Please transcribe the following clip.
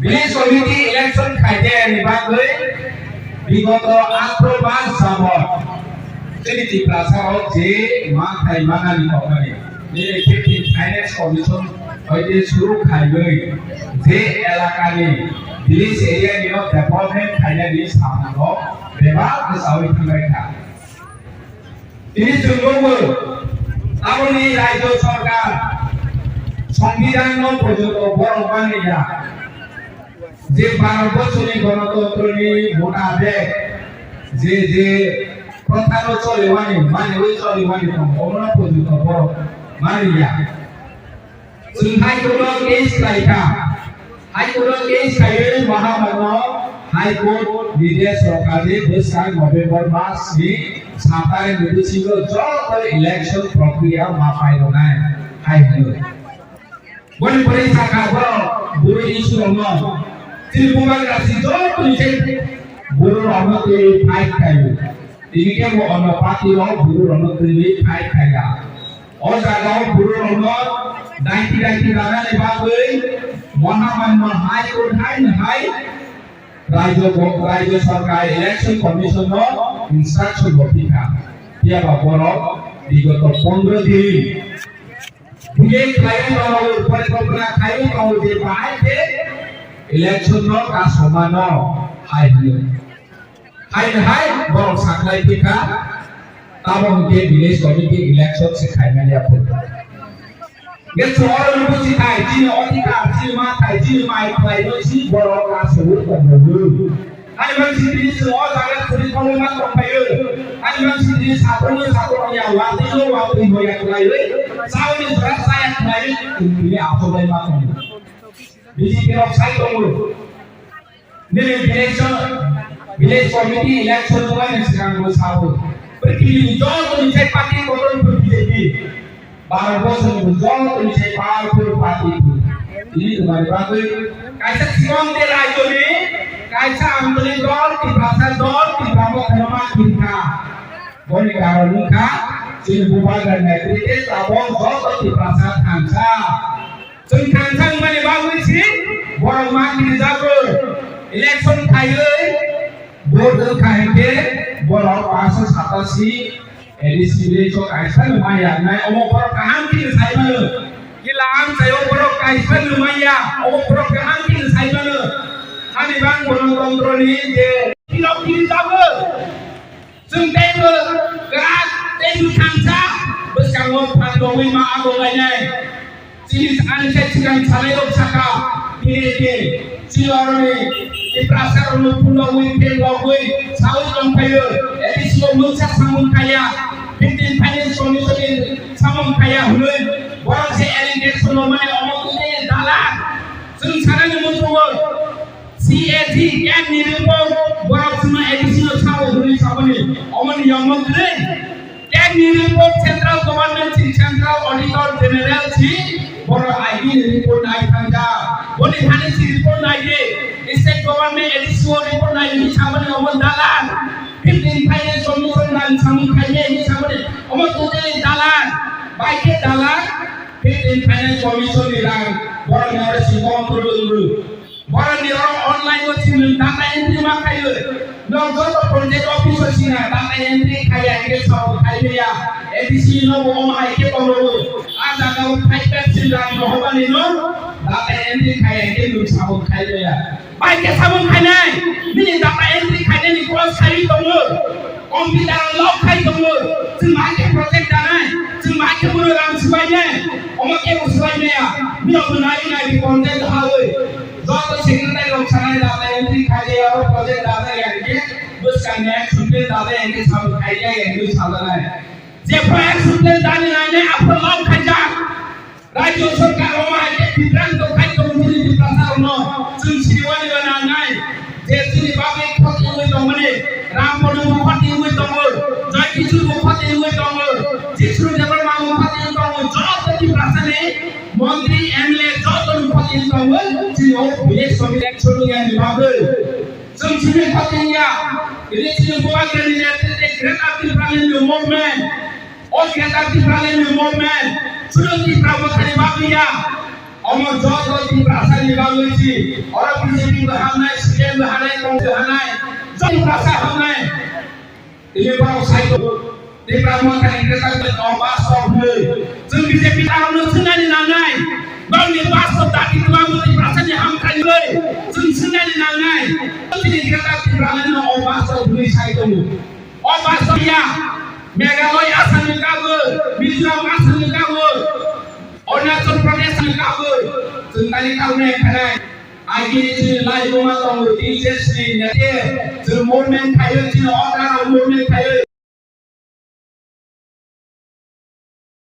Village committee election খাইতে নিবাকৈ বিগত 8 মাস যাবত ট্রিনিটি প্লাজাও যে মা খাইমানানি কমানি এই ফিফটিন ফাইন্যান্স কমিশন হইতে শুরু খাইগৈ যে এলাকানি ভিলেজ এরিয়ানি ডেভেলপমেন্ট খাইনানি সামনাঙ্গ বেবা গোসাওই থাঙ্গাইখা তিনি জঙ্গলবো আমনি রাজ্য সরকার সংবিধান পর্যন্ত বড় বাংলা যে 12 বছরের গণতন্ত্রনি ভোটাধিকার যে প্রথানো চলে মানে ওই চলে অমরা পর্যন্ত বড় মারিয়া হাইকোর্ট কেস লাইকা হাইকোর্ট কেস খাইয়ে মহামান্য হাইকোর্ট বিদেশ সরকারে বৈশাখ নভেম্বর মাসনি সাতারে নির্দেশিত যত ইলেকশন প্রক্রিয়া মাপাইল নাই হাইকোর্ট বনি পরে সাকা বড় বুড়ো ইস্যু অন্য ত্রিপুরা রাশি যত নিচে বুড়ো অন্যতে ফাইট খাইবে তিনিকে অন্য পার্টির বুড়ো অন্যতে ফাইট খাইয়া ও জায়গাও বুড়ো অন্য ডাইটি দাঁড়ালে বাবই মহামান্য হাইকোর্ট হাই রাজ্য সরকার ইলেকশন কমিশন ইনস্ট্রাকশন বটিকা ইয়াবা বড় বিগত 15 দিন বুঝে খাইয়ে দাও পরিকল্পনা খাইয়ে দাও যে বাইরে ইলেকশন কা সমান হাই বড় সাকলাই টিকা তাবং কে ভিলেজ কমিটি ইলেকশন সে খাইমালিয়া পড় গেছ অরল বুঝি খাই জিন অধিকার জিন মা খাই জিন মাই খাই নসি বড় কা সবুর করবো আই মানসি দিন সো জায়গা ছড়ি কমা কপাইও আই মানসি দিন সাতনি ইয়া ওয়াতিলো ওয়াতি হইয়া কইলে সাউনি রাস্তায় খাই তুমি আপলাই মা কম বিজেপি র সাই কমলো নিলে ভিলেজ কমিটি ইলেকশন হয় সেখান গো সাবো পৃথিবী যত নিচে পার্টি কতন বিজেপি 12 বছর যত নিচে powerful party ini kembali bagus kaisa siang de rajo ni kaisa ambil dol di pasar dol di bawah nama kita boleh kalau nikah sini bubar dan negeri itu tabung dol di pasar Kansa sini Kansa mana bagus sih orang makin jago election kaya bodoh kaya bola pasar satasi edisi itu kaisa lumayan naik omong orang kahangkin saya malu Kilaan sayo pro kaisa lumaya o pro kahangkin saya malu ani bang bolang kontroli je kilok jago sung table gerak table Kansa bersama pandowi ma agonganya sinis anse cikang saleo saka direke siloroni di prasar lu puno winte logoi saus kampayo edisi musa samun kaya pintin finance commission samun kaya hulun orang se elindet sono mane omokune dalan sung sarane mutuwo CAT kan nirimbo orang semua edisi no sawo hulun sabani omon yomokune kan nirimbo central government central auditor general si boro ID report nai thanga boni thane si report nai de state government edisi report nai ni sabani omon dalan pintin finance commission dan samun kaya ni sabani omokune dalan baik dalan Pintin Finance Commission bilang orang yang harus kontrol dulu. Orang di orang online itu data entry makai. Nongol project officer sini data entry kaya ini sama kaya ya. Edisi no mau makai kalau ada kau type silang mohon ini data entry kaya ini lu sama kaya ya. Baik sama kaya ini data entry kaya ini kau cari tunggu. Komputer lock kaya tunggu. Semakin project dana, semakin murah sebanyak. Omak ibu sebenarnya, dia menarik di konten hawe. Jauh sekretari loksanai data entry kaya atau project data yang ini, buskannya sudah data entry sama kaya yang itu salah. Siapa yang sudah data ini apa mau kerja? Raja Surga Roma ini bidang tu kaya kemudian di pasar no, sungsiwan di mana nai. Jadi bagai kot ibu tomene, Rampodo kot ibu tomor, Jai Kisru kot ibu tomor, Kisru Jabal Mamu kot ibu tomor. di prasane Menteri MLA joton patin tawal sino bilik sobilek soluyan di bagel sumsine patinya ini sino buat kandidat Great Active Parliament Movement Great Active Parliament Movement sudah di prabowo kali bagiya Omong jodoh di perasaan di bawah ini. Orang BJP berhamai, CM berhamai, Kongres berhamai. Jadi perasaan hamai. Ini baru saya di pramuka yang kita obat sohbel. Jadi BJP tahu senang di nanai. Bang ni pasal tak di pramuka di perasaan yang hamkai le. Jadi senang di nanai. Jadi kita di pramuka obat sohbel saya tu. Obat sohya. Meghalaya asal negara, Mizoram asal negara, Arunachal Pradesh asal negara. Tentang kau ni kan? Agi ni lain rumah tamu, DJ ni nanti, movement kaya, orang movement kaya.